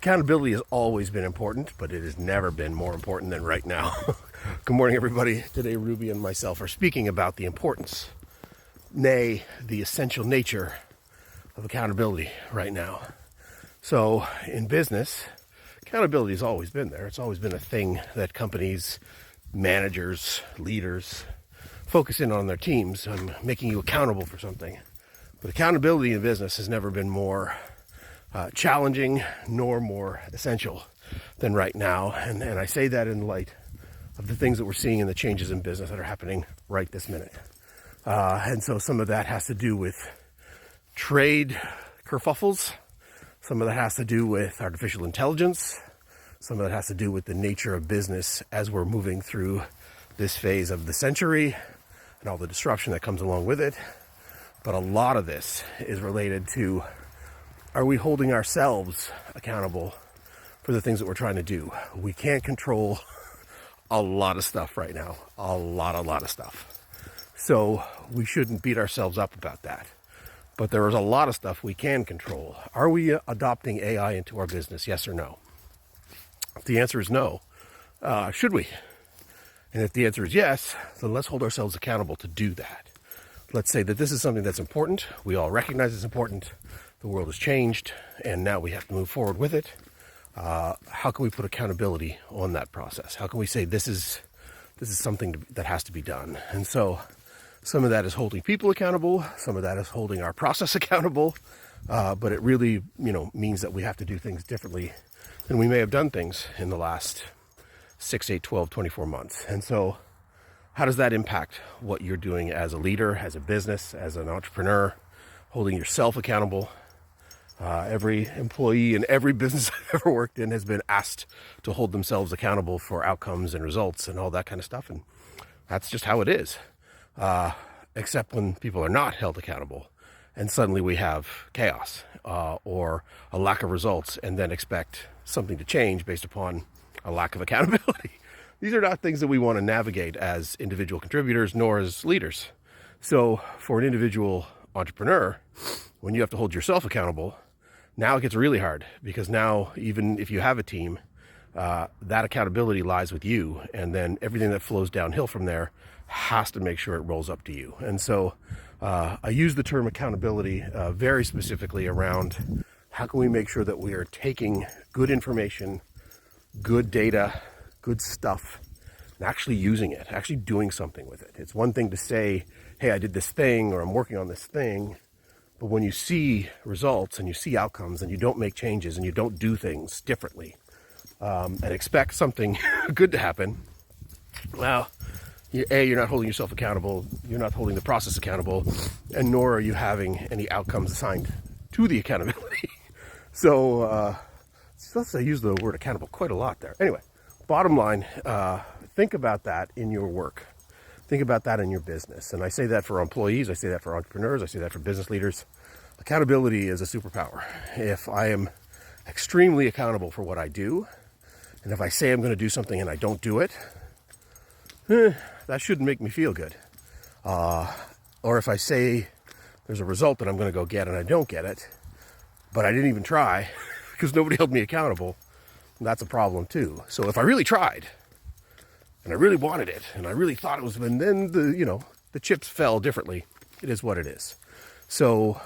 Accountability has always been important, but it has never been more important than right now. Good morning, everybody. Today, Ruby and myself are speaking about the importance, nay, the essential nature of accountability right now. So, in business, accountability has always been there. It's always been a thing that companies, managers, leaders focus in on their teams, on making you accountable for something. But accountability in business has never been more challenging nor more essential than right now. And I say that in light of the things that we're seeing in the changes in business that are happening right this minute. And so some of that has to do with trade kerfuffles. Some of that has to do with artificial intelligence. Some of that has to do with the nature of business as we're moving through this phase of the century and all the disruption that comes along with it. But a lot of this is related to, are we holding ourselves accountable for the things that we're trying to do? We can't control a lot of stuff right now, a lot of stuff. So we shouldn't beat ourselves up about that. But there is a lot of stuff we can control. Are we adopting AI into our business, yes or no? If the answer is no, should we? And if the answer is yes, then let's hold ourselves accountable to do that. Let's say that this is something that's important. We all recognize it's important. The world has changed, and now we have to move forward with it. How can we put accountability on that process? How can we say this is something that has to be done? And so some of that is holding people accountable. Some of that is holding our process accountable. But it really, means that we have to do things differently than we may have done things in the last 6, 8, 12, 24 months. And so how does that impact what you're doing as a leader, as a business, as an entrepreneur, holding yourself accountable? Every employee in every business I've ever worked in has been asked to hold themselves accountable for outcomes and results and all that kind of stuff. And that's just how it is. Except when people are not held accountable and suddenly we have chaos or a lack of results and then expect something to change based upon a lack of accountability. These are not things that we want to navigate as individual contributors nor as leaders. So for an individual entrepreneur, when you have to hold yourself accountable, now it gets really hard, because now even if you have a team, that accountability lies with you, and then everything that flows downhill from there has to make sure it rolls up to you. And so I use the term accountability very specifically around how can we make sure that we are taking good information, good data, good stuff, and actually using it, actually doing something with it. It's one thing to say, hey, I did this thing, or I'm working on this thing. But when you see results and you see outcomes and you don't make changes and you don't do things differently and expect something good to happen, well, you're not holding yourself accountable, you're not holding the process accountable, and nor are you having any outcomes assigned to the accountability. So I use the word accountable quite a lot there. Anyway, bottom line, think about that in your work. Think about that in your business. And I say that for employees, I say that for entrepreneurs, I say that for business leaders. Accountability is a superpower. If I am extremely accountable for what I do, and if I say I'm going to do something and I don't do it, that shouldn't make me feel good. Or if I say there's a result that I'm going to go get and I don't get it, but I didn't even try because nobody held me accountable, that's a problem too. So if I really tried, and I really wanted it, and I really thought it was, and then the chips fell differently. It is what it is. So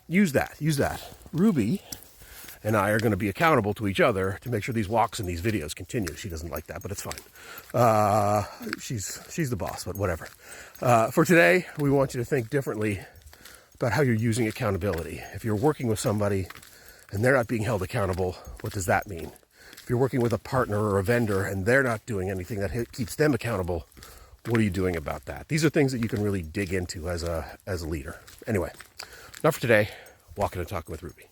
use that. Ruby and I are going to be accountable to each other to make sure these walks and these videos continue. She doesn't like that, but it's fine. She's the boss, but whatever. For today, we want you to think differently about how you're using accountability. If you're working with somebody and they're not being held accountable, what does that mean? If you're working with a partner or a vendor and they're not doing anything that keeps them accountable, what are you doing about that? These are things that you can really dig into as a leader. Anyway, enough for today. Walking and talking with Ruby.